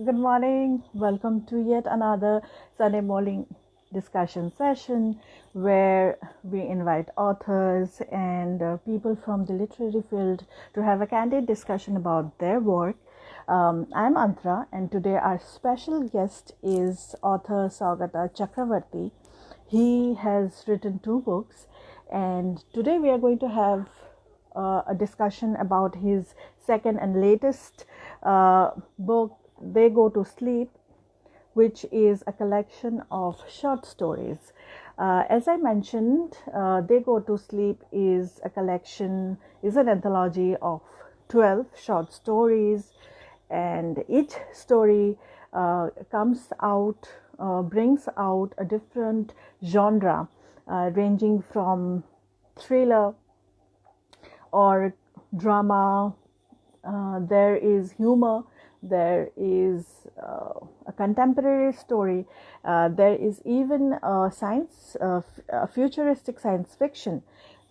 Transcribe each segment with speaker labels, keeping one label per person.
Speaker 1: Good morning. Welcome to yet another Sunday morning discussion session where we invite authors and people from the literary field to have a candid discussion about their work. I'm Antra, and today our special guest is author Saugata Chakravarti. He has written 2 books, and today we are going to have a discussion about his second and latest book, They Go to Sleep, which is a collection of short stories. As I mentioned, They Go to Sleep is an anthology of 12 short stories, and each story brings out a different genre, ranging from thriller or drama. There is humor, there is a contemporary story, there is even a futuristic science fiction.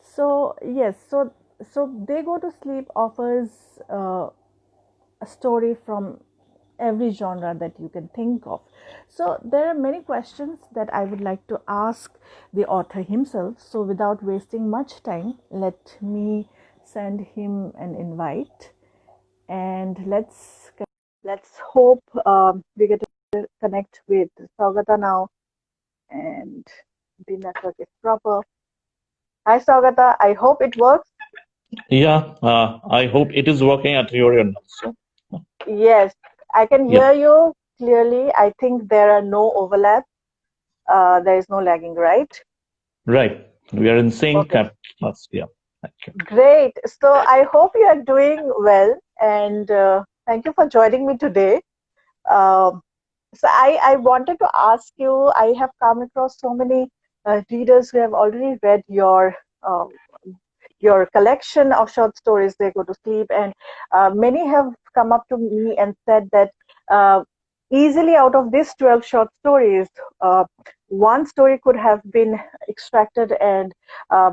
Speaker 1: So yes, so They Go to Sleep offers a story from every genre that you can think of. So there are many questions that I would like to ask the author himself. So without wasting much time, let me send him an invite, and let's hope we get to connect with Saugata now, and the network is proper. Hi Saugata, I hope it works.
Speaker 2: Yeah, I hope it is working at your end also.
Speaker 1: Yes, I can
Speaker 2: Yeah,
Speaker 1: hear you clearly. I think there are no overlaps. There is no lagging, right?
Speaker 2: right. We are in sync
Speaker 1: Okay,
Speaker 2: at last. Yeah, thank you.
Speaker 1: great. So I hope you are doing well, and thank you for joining me today. Um, I wanted to ask you, I have come across so many readers who have already read uh, your collection of short stories, They Go to Sleep, and many have come up to me and said that uh, easily out of these 12 short stories, one story could have been extracted and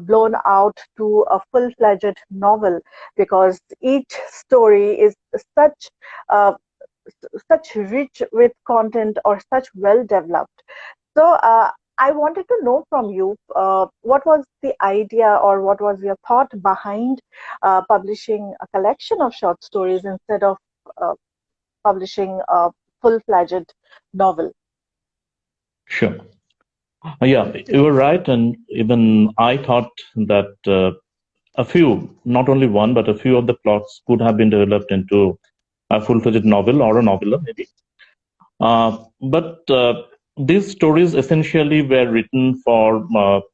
Speaker 1: blown out to a full-fledged novel, because each story is such uh, such rich with content, or such well developed. So I wanted to know from you, what was the idea, or what was your thought behind publishing a collection of short stories instead of uh, publishing a full-fledged novel?
Speaker 2: Sure. Yeah, you were right, and even I thought that a few, not only one, but a few of the plots could have been developed into a full-fledged novel or a novella, maybe. But these stories essentially were written for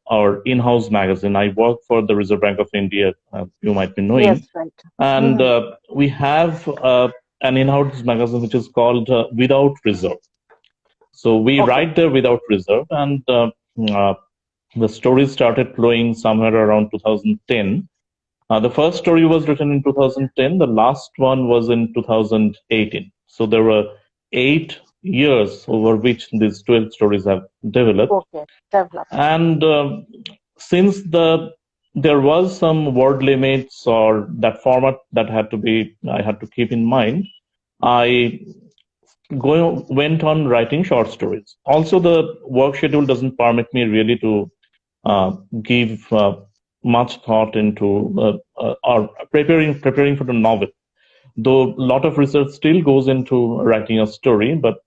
Speaker 2: our in-house magazine. I work for the Reserve Bank of India, you might be
Speaker 1: Yes,
Speaker 2: knowing,
Speaker 1: right.
Speaker 2: and
Speaker 1: Hmm.
Speaker 2: we have an in-house magazine which is called Without Reserve. So we
Speaker 1: Okay.
Speaker 2: write there without reserve, and uh, the stories started flowing somewhere around 2010. The first story was written in 2010. The last one was in 2018. So there were 8 years over which these 12 stories have developed.
Speaker 1: Okay. Developed.
Speaker 2: And since there was some word limits or that format that I had to keep in mind, I went on writing short stories. Also, the work schedule doesn't permit me really to give much thought into or preparing for the novel. Though a lot of research still goes into writing a story, but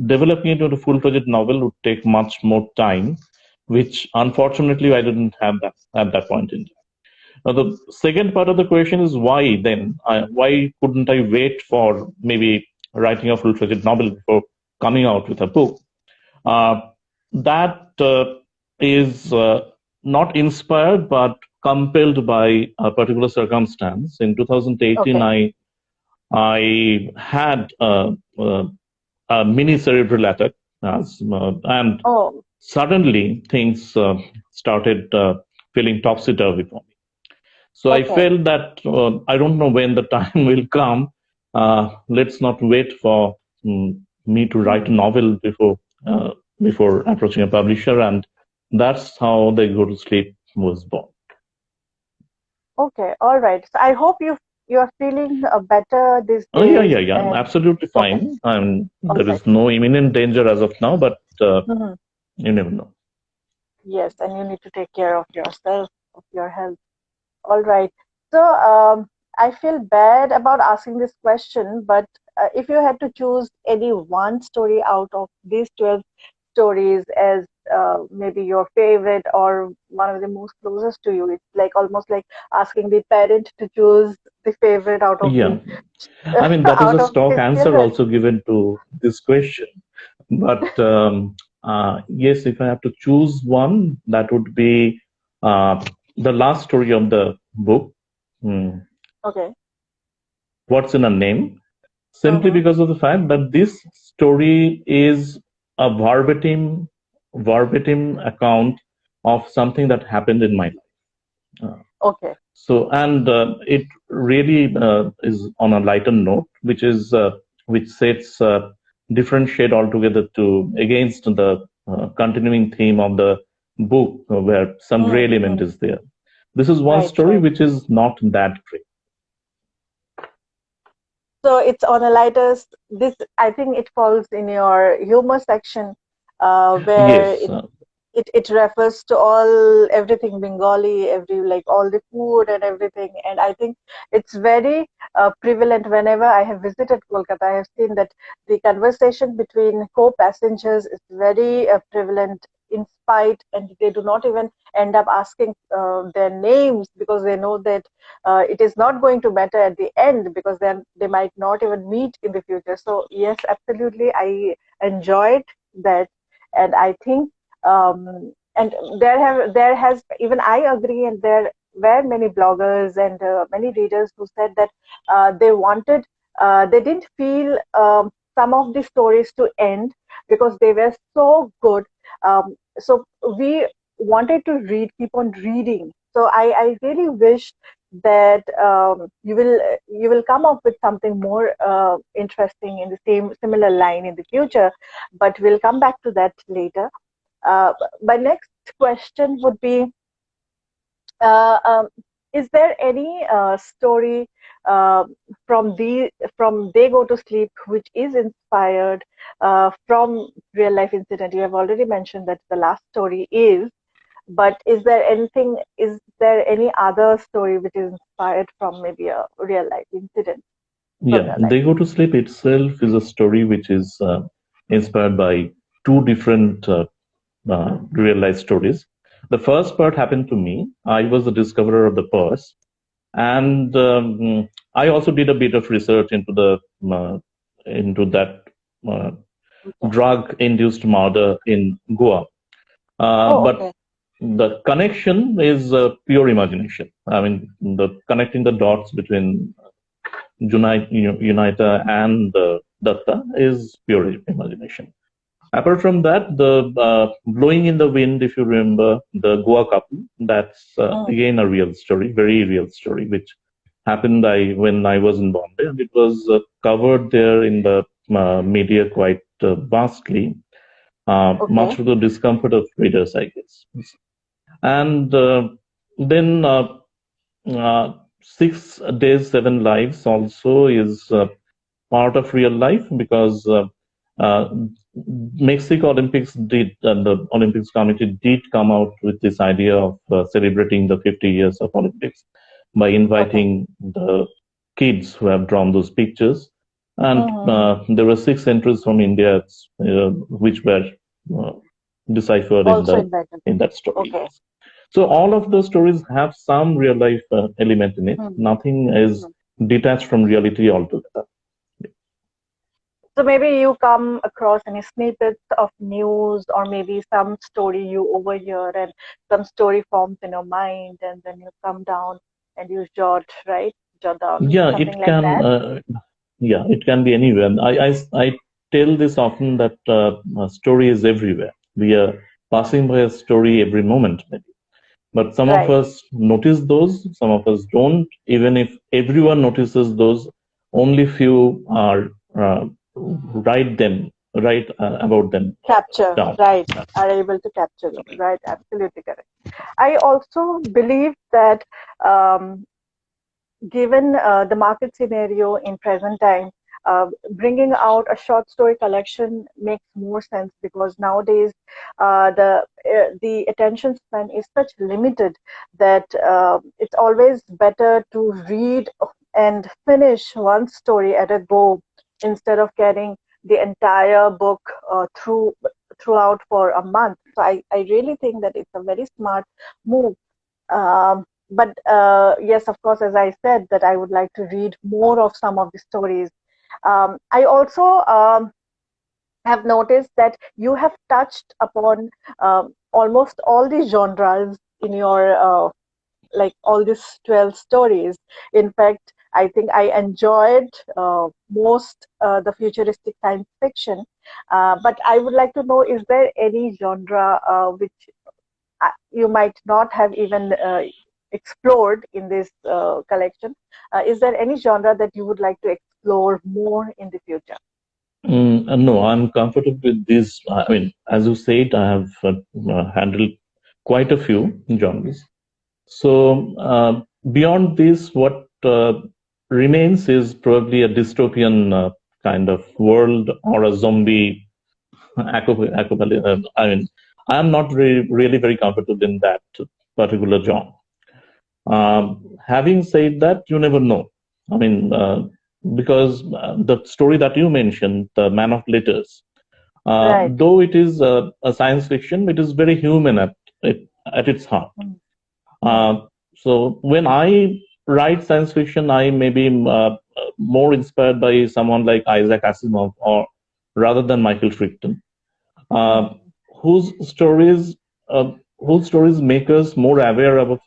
Speaker 2: developing it into a full-fledged novel would take much more time, which unfortunately I didn't have that at that point in time. Now, the second part of the question is why then? Why couldn't I wait for maybe writing a full-fledged novel before coming out with a book? Uh, that is not inspired but compelled by a particular circumstance. In 2018,
Speaker 1: Okay.
Speaker 2: I had a mini cerebral attack, and
Speaker 1: Oh,
Speaker 2: suddenly things started feeling topsy turvy for me. So I
Speaker 1: okay.
Speaker 2: felt that I don't know when the time will come. Let's not wait for me to write a
Speaker 1: Hmm.
Speaker 2: novel before approaching a publisher, and that's how They Go to Sleep was born.
Speaker 1: Okay. All right. So I hope you you're feeling better these
Speaker 2: Oh, yeah,
Speaker 1: days?
Speaker 2: yeah, yeah. I'm
Speaker 1: And
Speaker 2: absolutely
Speaker 1: okay,
Speaker 2: fine. There
Speaker 1: okay.
Speaker 2: is no imminent danger as of now, but
Speaker 1: Hmm.
Speaker 2: you never know.
Speaker 1: Yes, and you need to take care of yourself, of your health. All right. So I feel bad about asking this question, but if you had to choose any one story out of these 12 stories as maybe your favorite or one of the most closest to you, it's like almost like asking the parent to choose the favorite out of
Speaker 2: Yeah,
Speaker 1: the
Speaker 2: I mean, that is
Speaker 1: out
Speaker 2: a
Speaker 1: of
Speaker 2: stock
Speaker 1: his
Speaker 2: answer
Speaker 1: children.
Speaker 2: also given to this question. But yes, if I have to choose one, that would be uh, the last story of the book, hmm,
Speaker 1: Okay.
Speaker 2: What's in a Name, simply
Speaker 1: Mm-hmm.
Speaker 2: because of the fact that this story is a verbatim account of something that happened in my life.
Speaker 1: Okay.
Speaker 2: So, and it really is on a lighter note, which sets different shade altogether to against the continuing theme of the book, where some gray element
Speaker 1: Mm-hmm.
Speaker 2: is there. This is one
Speaker 1: Right,
Speaker 2: story
Speaker 1: right.
Speaker 2: which is not that gray.
Speaker 1: So it's on a lighter, this, I think it falls in your humor section, where
Speaker 2: Yes,
Speaker 1: it refers to everything Bengali, every like all the food and everything. And I think it's very prevalent whenever I have visited Kolkata. I have seen that the conversation between co-passengers is very prevalent in spite, and they do not even end up asking their names because they know that it is not going to matter at the end because then they might not even meet in the future. So yes, absolutely, I enjoyed that, and I think and there has, even I agree, and there were many bloggers and many readers who said that they wanted, they didn't feel some of the stories to end because they were so good. So we wanted to keep on reading. So I really wish that you will come up with something more interesting in the similar line in the future, but we'll come back to that later. My next question would be, uh, um, is there any story uh, from They Go to Sleep which is inspired from real life incident? You have already mentioned that the last story is, but is there any other story which is inspired from maybe a real life incident from
Speaker 2: yeah.
Speaker 1: your life?
Speaker 2: They Go to Sleep itself is a story which is inspired by two different real life stories. The first part happened to me. I was the discoverer of the purse, and I also did a bit of research into that uh,
Speaker 1: Okay.
Speaker 2: drug-induced murder in Goa.
Speaker 1: Oh,
Speaker 2: But
Speaker 1: okay.
Speaker 2: the connection is pure imagination. I mean, the connecting the dots between Unita and Datta is pure imagination. Apart from that, the Blowing in the Wind, if you remember, the Goa couple, that's
Speaker 1: Mm,
Speaker 2: again a real story, very real story, which happened when I was in Bombay, and it was covered there in the media quite vastly, much
Speaker 1: okay.
Speaker 2: to the discomfort of readers, I guess. And then 6 days, 7 lives also is part of real life because uh, Mexico Olympics the Olympics Committee did come out with this idea of celebrating the 50 years of Olympics by
Speaker 1: Okay.
Speaker 2: inviting the kids who have drawn those pictures. And
Speaker 1: Mm-hmm.
Speaker 2: there were 6 entries from India, which were uh, deciphered
Speaker 1: Also invited.
Speaker 2: in that story.
Speaker 1: Okay.
Speaker 2: So all of those stories have some real life element in it.
Speaker 1: Hmm.
Speaker 2: Nothing is
Speaker 1: Hmm.
Speaker 2: detached from reality altogether.
Speaker 1: So maybe you come across any snippets of news or maybe some story you overhear and some story forms in your mind and then you come down and you jot down
Speaker 2: Yeah,
Speaker 1: something
Speaker 2: it
Speaker 1: like
Speaker 2: can.
Speaker 1: that.
Speaker 2: Yeah, it can be anywhere. I tell this often that a story is everywhere. We are
Speaker 1: Hmm.
Speaker 2: passing by a story every moment, maybe. But some of
Speaker 1: Right.
Speaker 2: us notice those, some of us don't. Even if everyone notices those, only few are write about them
Speaker 1: Capture,
Speaker 2: down.
Speaker 1: right, are able to capture them. Right, absolutely correct. I also believe that um, given the market scenario in present time, bringing out a short story collection makes more sense, because nowadays the attention span is such limited that it's always better to read and finish one story at a go, instead of carrying the entire book throughout for a month. So I really think that it's a very smart move. But yes, of course, as I said, that I would like to read more of some of the stories. I also have noticed that you have touched upon almost all the genres in your like all these 12 stories. In fact, I think I enjoyed most the futuristic science fiction. But I would like to know, is there any genre which you might not have even explored in this collection? Is there any genre that you would like to explore more in the future?
Speaker 2: No, I'm comfortable with this. I mean, as you said, I have handled quite a few genres. So beyond this, what remains is probably a dystopian kind of world, or a zombie apocalypse. I mean, I am not really very comfortable in that particular genre. Having said that, you never know. I mean, because the story that you mentioned, The Man of Letters,
Speaker 1: Right.
Speaker 2: though it is a science fiction, it is very human at its heart. So when I write science fiction, I may be more inspired by someone like Isaac Asimov, or rather than Michael Crichton, uh, whose stories uh, whose stories make us more aware of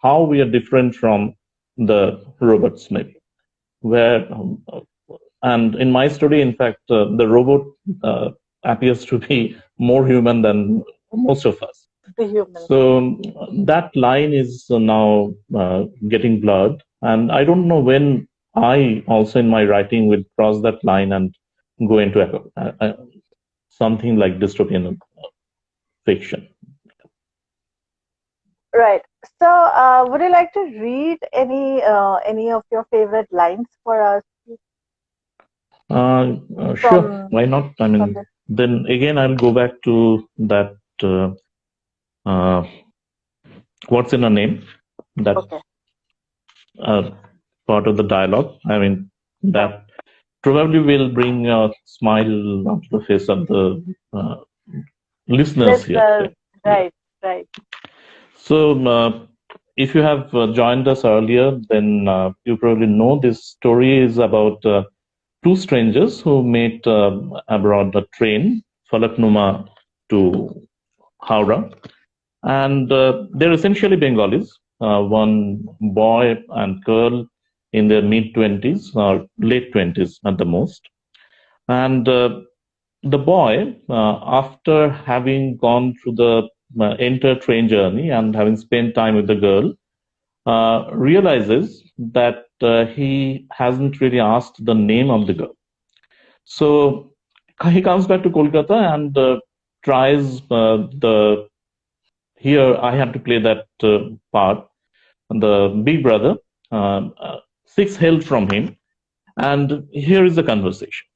Speaker 2: how we are different from the robots, maybe. Where and in my story, in fact, the robot appears to be more human than most of us.
Speaker 1: The human.
Speaker 2: So that line is now getting blurred, and I don't know when I also in my writing will cross that line and go into something like dystopian fiction.
Speaker 1: Right. So, would you like to read any of your favorite lines for us
Speaker 2: Sure,
Speaker 1: from
Speaker 2: why not? I
Speaker 1: from
Speaker 2: mean,
Speaker 1: this?
Speaker 2: then again, I'll go back to that. Uh, what's in a name? That
Speaker 1: Okay.
Speaker 2: part of the dialogue. I mean,
Speaker 1: Right.
Speaker 2: that probably will bring a smile onto the face of the listeners here
Speaker 1: Listeners.
Speaker 2: today. Yeah.
Speaker 1: Right. Right.
Speaker 2: So, if you have joined us earlier, then you probably know this story is about two strangers who met aboard a train, Falaknuma to Howrah, and they're essentially Bengalis. One boy and girl in their mid 20s or late 20s at the most, and the boy, after having gone through the entire train journey and having spent time with the girl, realizes that he hasn't really asked the name of the girl. So he comes back to Kolkata and tries the. Here I have to play that part. The big brother seeks help from him, and here is the conversation.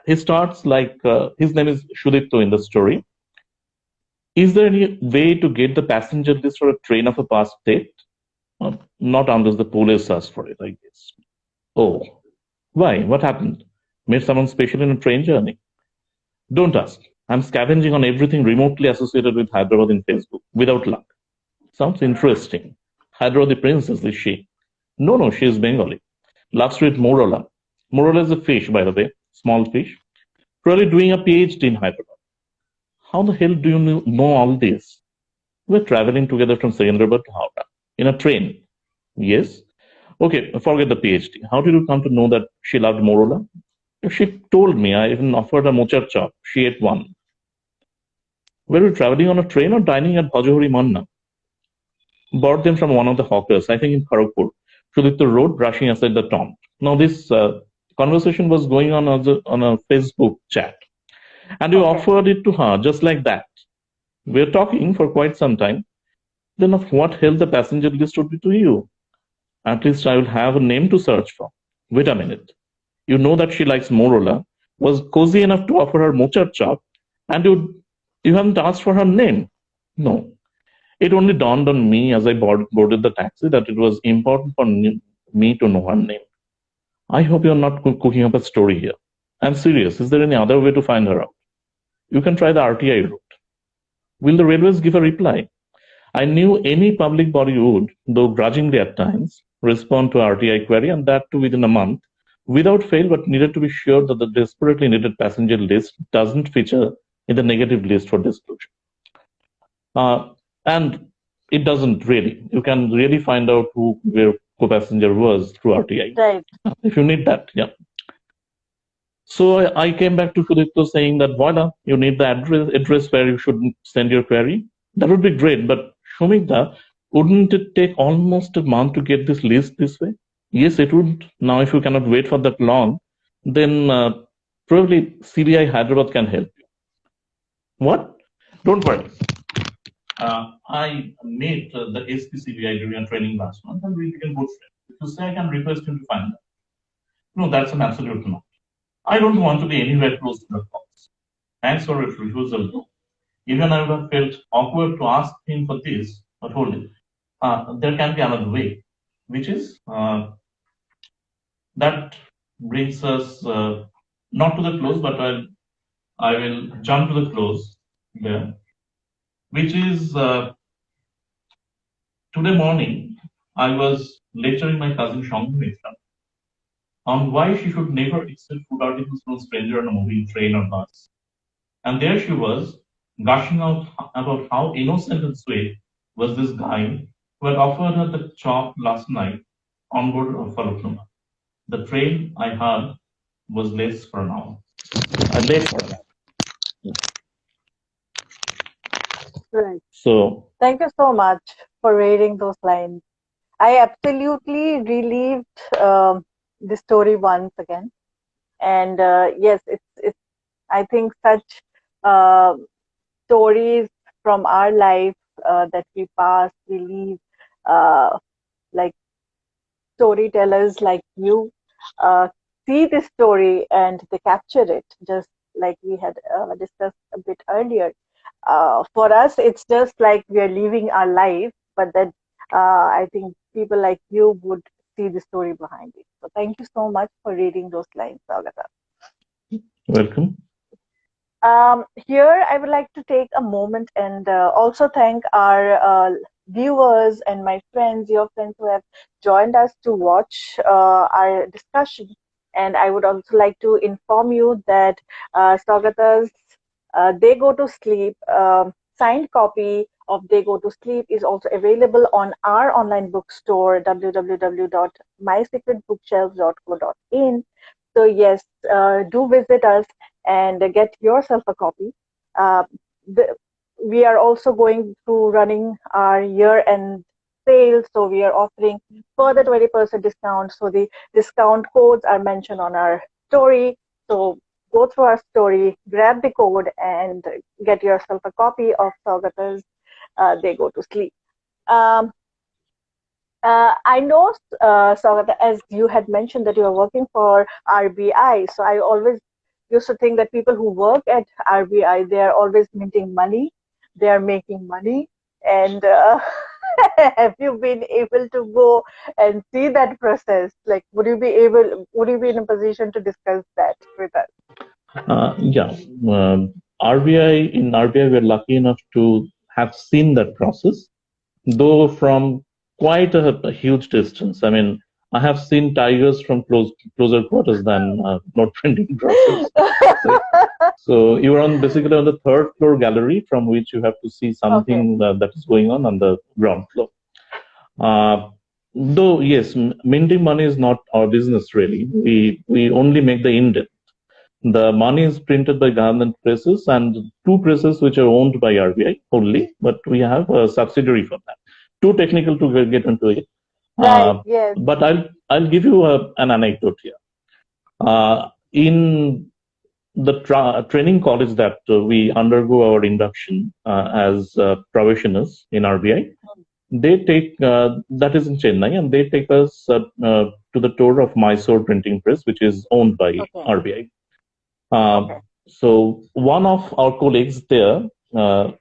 Speaker 2: He starts like his name is Shudipto in the story. Is there any way to get the passenger list for a train of a past date? Not unless the police ask for it, I guess. Oh, why? What happened? Met someone special in a train journey? Don't ask. I'm scavenging on everything remotely associated with Hyderabad in Facebook, without luck. Sounds interesting. Hyderabadi princess, is she? No, no, she is Bengali. Loves to eat Morola. Morola is a fish, by the way, small fish. Probably doing a PhD in Hyderabad. How the hell do you know all this? We're traveling together from Secunderabad to Howrah in a train. Yes. Okay, forget the PhD. How did you come to know that she loved Morola? She told me. I even offered a mochar chop. She ate one. Were we traveling on a train or dining at Bhajahari Manna? Bought them from one of the hawkers, I think in Kharagpur. Sudipto Road, brushing aside the taunt. Now, this conversation was going on on a Facebook chat. And you
Speaker 1: Okay.
Speaker 2: offered it to her just like that. We're talking for quite some time. Then of what help the passenger list would be to you? At least I will have a name to search for. Wait a minute. You know that she likes Morola, was cozy enough to offer her mochar chop, and you haven't asked for her name. No. It only dawned on me as I boarded the taxi that it was important for me to know her name. I hope you're not cooking up a story here. I'm serious. Is there any other way to find her out? You can try the RTI route. Will the railways give a reply? I knew any public body would, though grudgingly at times, respond to RTI query, and that too within a month, without fail, but needed to be sure that the desperately needed passenger list doesn't feature in the negative list for disclosure. And it doesn't really. You can really find out who your co-passenger was through RTI.
Speaker 1: Right.
Speaker 2: If you need that, yeah. So I came back to Sudipto saying that, voila, you need the address where you should send your query. That would be great, but Shumikta, wouldn't it take almost a month to get this list this way? Yes, it would. Now, if you cannot wait for that long, then probably CBI Hyderabad can help you. What? Don't worry. I met the SP CBI during a training last month, and we became good friends. If you say I can request him to find that. No, that's an absolute no. I don't want to be anywhere close to the calls. Thanks for his refusal, though. Even I would have felt awkward to ask him for this, but hold it. There can be another way, which is that brings us not to the close, but I will jump to the close there, which is today morning I was lecturing my cousin Shanghamitra on why she should never accept food articles from a stranger on a moving train or bus. And there she was, gushing out about how innocent and sweet was this guy who had offered her the chop last night on board of Falaknuma. The train, I heard, was late for an hour. Late for an hour.
Speaker 1: Right.
Speaker 2: So,
Speaker 1: thank you so much for reading those lines. I absolutely relived the story once again, and yes, it's. I think such stories from our life that we pass, we leave, like storytellers like you see this story and they capture it, just like we had discussed a bit earlier. For us, it's just like we are living our life, but then I think people like you would see the story behind it. So thank you so much for reading those lines, Saugata.
Speaker 2: welcome.
Speaker 1: Here, I would like to take a moment and also thank our viewers and my friends, your friends who have joined us to watch our discussion. And I would also like to inform you that Saugata's They Go to Sleep signed copy of They Go to Sleep is also available on our online bookstore, www.mysecretbookshelves.co.in. So yes, do visit us and get yourself a copy. We are also going through running our year-end sale, so we are offering further 20% discount. So the discount codes are mentioned on our story. So go through our story, grab the code, and get yourself a copy of Saugata's They Go to Sleep. I know, Saugata, as you had mentioned that you are working for RBI. So I always used to think that people who work at RBI, they are always minting money, they are making money. And have you been able to go and see that process? Like, would you be in a position to discuss that with us?
Speaker 2: Yeah. In RBI, we're lucky enough to have seen that process, though from quite a huge distance. I mean, I have seen tigers from closer quarters than note printing process. So you are basically on the third floor gallery from which you have to see something that is going on the ground floor. Though yes, minting money is not our business really. We only make the indent. The money is printed by government presses and two presses which are owned by RBI only, but we have a subsidiary for that. Too technical to get into it.
Speaker 1: Right, yes.
Speaker 2: But I'll give you an anecdote here. In the training college that we undergo our induction as probationers in RBI, they take that is in Chennai, and they take us to the tour of Mysore Printing Press, which is owned by
Speaker 1: Okay.
Speaker 2: RBI.
Speaker 1: Okay.
Speaker 2: So one of our colleagues there,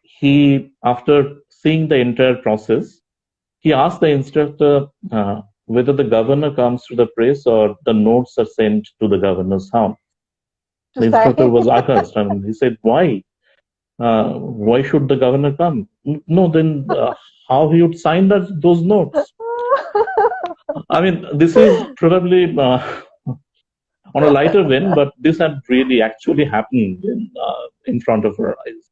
Speaker 2: he, after seeing the entire process, he asked the instructor whether the governor comes to the press or the notes are sent to the governor's house.
Speaker 1: To
Speaker 2: The instructor
Speaker 1: sign.
Speaker 2: was aghast. I mean, he said, "Why? Why should the governor come?" No, then how he would sign those notes? I mean, this is probably on a lighter vein, but this had really actually happened in front of our eyes.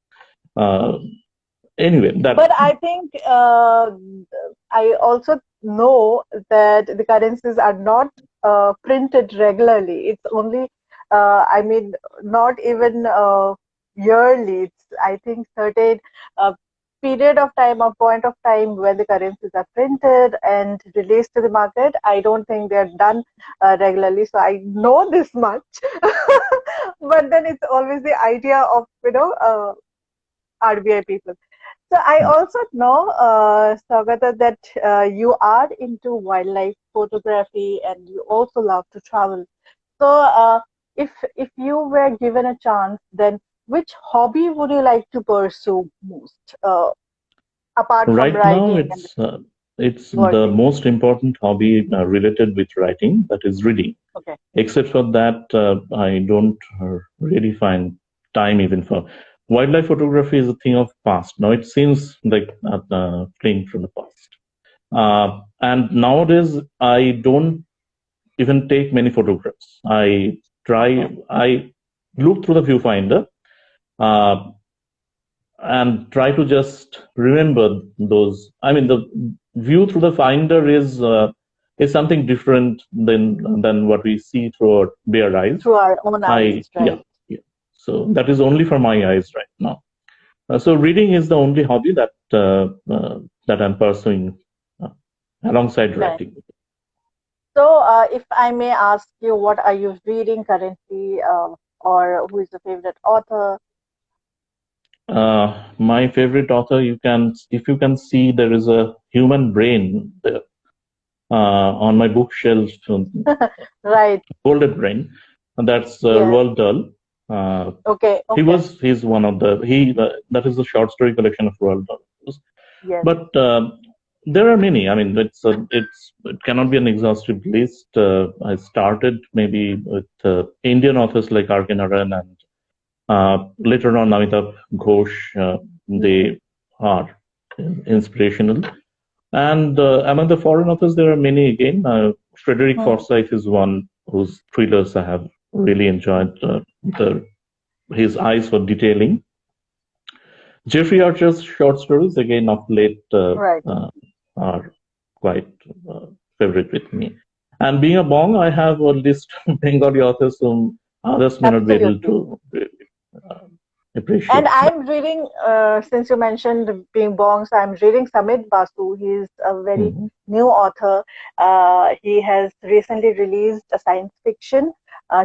Speaker 2: Anyway, that.
Speaker 1: But I think I also know that the currencies are not printed regularly. It's only, I mean, not even yearly. It's, I think, certain period of time or point of time when the currencies are printed and released to the market. I don't think they're done regularly. So I know this much. But then it's always the idea of, RBI people. So I also know, Saugata, that you are into wildlife photography and you also love to travel. So if you were given a chance, then which hobby would you like to pursue most, apart from
Speaker 2: Right now,
Speaker 1: writing and
Speaker 2: it's the
Speaker 1: working?
Speaker 2: most important hobby related with writing, that is reading.
Speaker 1: Okay.
Speaker 2: Except for that, I don't really find time even for wildlife photography. Is a thing of past. Now it seems like fleeing from the past. And nowadays, I don't even take many photographs. I look through the viewfinder uh, and try to just remember those. I mean, the view through the finder is something different than what we see through our bare eyes.
Speaker 1: Through our own eyes, right?
Speaker 2: Yeah. So that is only for my eyes right now. So reading is the only hobby that I'm pursuing alongside
Speaker 1: Right.
Speaker 2: writing.
Speaker 1: So if I may ask you, what are you reading currently, or who is your favorite author?
Speaker 2: My favorite author, if you can see, there is a human brain there on my bookshelf,
Speaker 1: Right.
Speaker 2: Golden Brain, and that's
Speaker 1: Yes.
Speaker 2: Roald Dahl.
Speaker 1: Okay.
Speaker 2: He's one of that is the short story collection of Roald Dahl.
Speaker 1: Yes.
Speaker 2: But there are many. I mean, it cannot be an exhaustive list. I started maybe with Indian authors like R.K. Narayan and later on Amitabh Ghosh. They are inspirational. And among the foreign authors, there are many again. Frederick Forsyth is one whose thrillers I have really enjoyed. His eyes for detailing. Jeffrey Archer's short stories, again of late,
Speaker 1: Right.
Speaker 2: are quite favorite with me. And being a Bong, I have a list of Bengali authors whom others may not be able
Speaker 1: Absolutely.
Speaker 2: to really, appreciate.
Speaker 1: And I'm reading, since you mentioned being Bong, so I'm reading Samit Basu. He's a very new author. He has recently released a science fiction,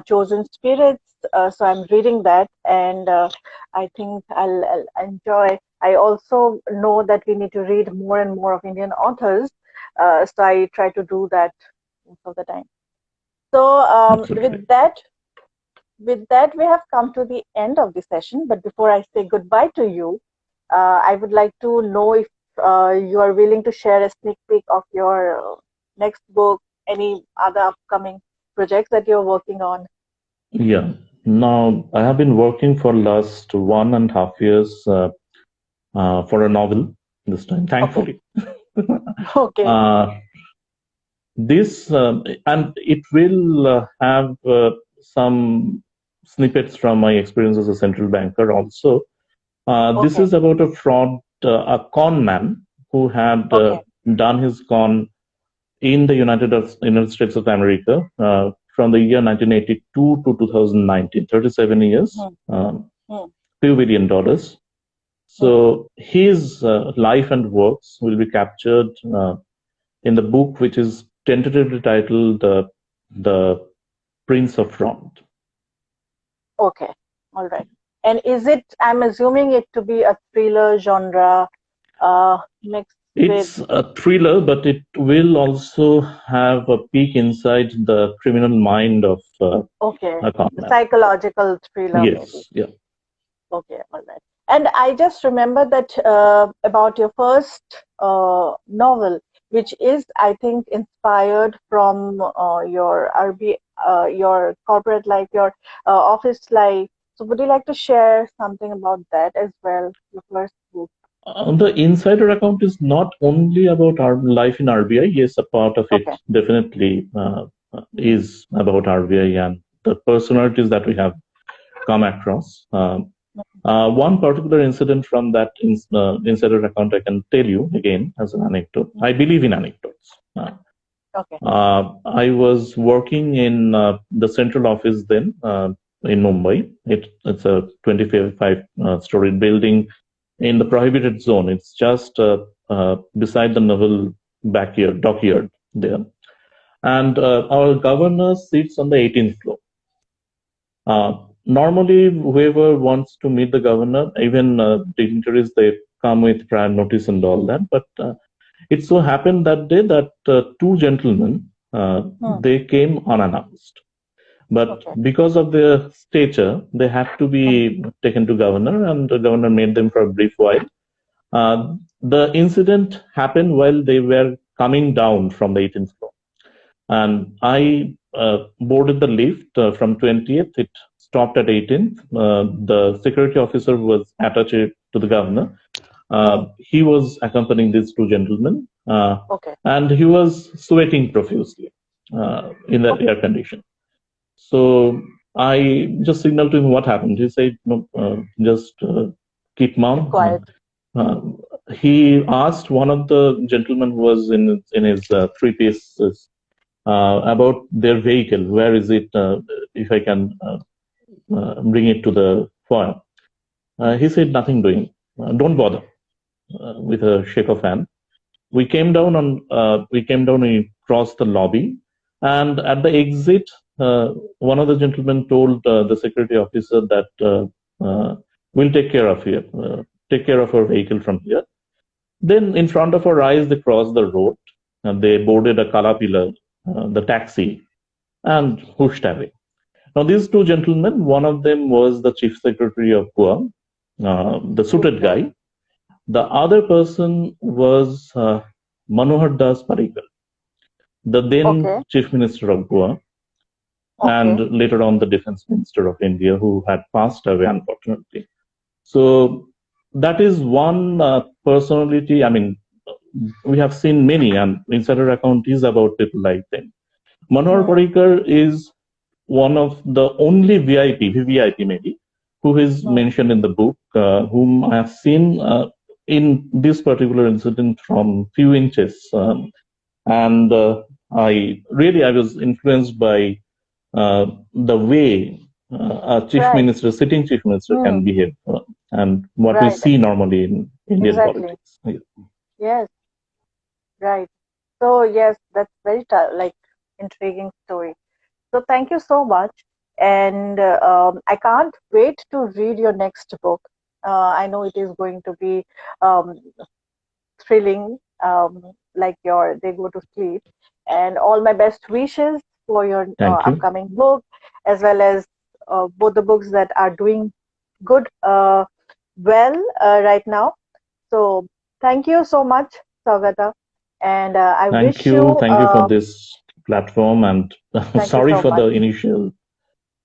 Speaker 1: Chosen Spirits. So I'm reading that, and I think I'll enjoy. I also know that we need to read more and more of Indian authors. So I try to do that most of the time. So with that, we have come to the end of the session. But before I say goodbye to you, I would like to know if you are willing to share a sneak peek of your next book, any other upcoming projects that you're working on.
Speaker 2: Yeah. Now, I have been working for last 1.5 years for a novel this time, thankfully.
Speaker 1: Okay.
Speaker 2: This and it will have some snippets from my experience as a central banker also. This is about a fraud, a con man who had done his con in the United States of America from the year 1982 to 2019, 37 years, $2 billion. So his life and works will be captured in the book, which is tentatively titled "The Prince of Fraud."
Speaker 1: Okay, all right. And is it? I'm assuming it to be a thriller genre, mixed
Speaker 2: It's a thriller, but it will also have a peek inside the criminal mind of
Speaker 1: Okay,
Speaker 2: a con man.
Speaker 1: psychological thriller maybe.
Speaker 2: Yes, yeah.
Speaker 1: Okay, all right. And I just remember that about your first novel, which is, I think, inspired from your your corporate life, your office life. So, would you like to share something about that as well? Your first book.
Speaker 2: The insider account is not only about our life in RBI. Yes, a part of it
Speaker 1: Okay.
Speaker 2: definitely is about RBI and the personalities that we have come across. One particular incident from that insider account I can tell you again as an anecdote. I believe in anecdotes.
Speaker 1: Okay.
Speaker 2: I was working in the central office then in Mumbai. It's a 25-story building in the prohibited zone. It's just beside the naval dockyard there. And our governor sits on the 18th floor. Normally, whoever wants to meet the governor, even dignitaries, they come with prior notice and all that. But it so happened that day that two gentlemen, they came unannounced. But because of their stature, they had to be taken to governor, and the governor made them for a brief while. The incident happened while they were coming down from the 18th floor. And I boarded the lift from 20th. It stopped at 18th. The security officer was attached to the governor. He was accompanying these two gentlemen. And he was sweating profusely in the air condition. So I just signaled to him what happened. He said, "No, just keep mum."
Speaker 1: Quiet.
Speaker 2: He asked one of the gentlemen who was in his three pieces about their vehicle. Where is it? If I can bring it to the foyer. He said, "Nothing doing. Don't bother." With a shake of hand, we came down and crossed the lobby, and at the exit, one of the gentlemen told the security officer that we'll take care of our vehicle from here. Then, in front of our eyes, they crossed the road and they boarded a Kalapila, the taxi, and whooshed away. Now, these two gentlemen, one of them was the chief secretary of Goa, the suited guy. The other person was Manohar Das Parrikar, the then chief minister of Goa, and later on the defense minister of India, who had passed away, unfortunately. So that is one personality. I mean, we have seen many, and insider account is about people like them. Manohar Parrikar is one of the only VVIP maybe, who is mentioned in the book, whom I have seen in this particular incident from few inches. And I was influenced by the way a sitting chief minister can behave, and what we see normally in Indian politics.
Speaker 1: Yes, right. So yes, that's very intriguing story. So thank you so much, and I can't wait to read your next book. I know it is going to be thrilling, like your They Go to Sleep, and all my best wishes for your upcoming book, as well as both the books that are doing good, right now. So thank you so much, Saugata, and I wish you.
Speaker 2: Thank you for this platform, and sorry for the initial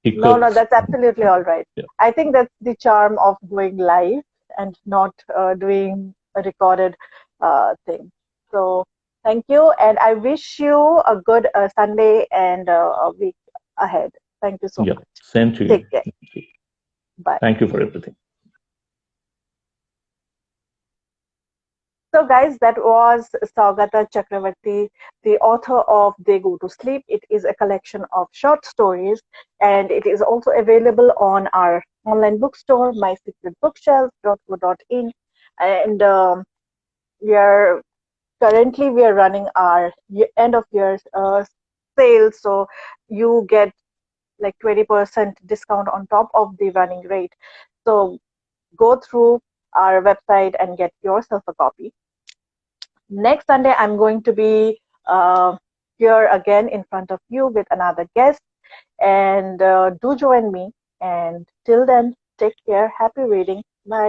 Speaker 2: hiccups.
Speaker 1: No, that's absolutely all right. Yeah. I think that's the charm of going live and not doing a recorded thing. So thank you, and I wish you a good Sunday and a week ahead. Thank you so much.
Speaker 2: Same to you.
Speaker 1: Take care. Bye.
Speaker 2: Thank you for everything.
Speaker 1: So guys, that was Saugata Chakravarti, the author of They Go to Sleep. It is a collection of short stories, and it is also available on our online bookstore, mysecretbookshelf.co.in. And we are running our end of year sale, so you get like 20% discount on top of the running rate. So go through our website and get yourself a copy. Next Sunday, I'm going to be here again in front of you with another guest. And do join me. And till then, take care. Happy reading. Bye.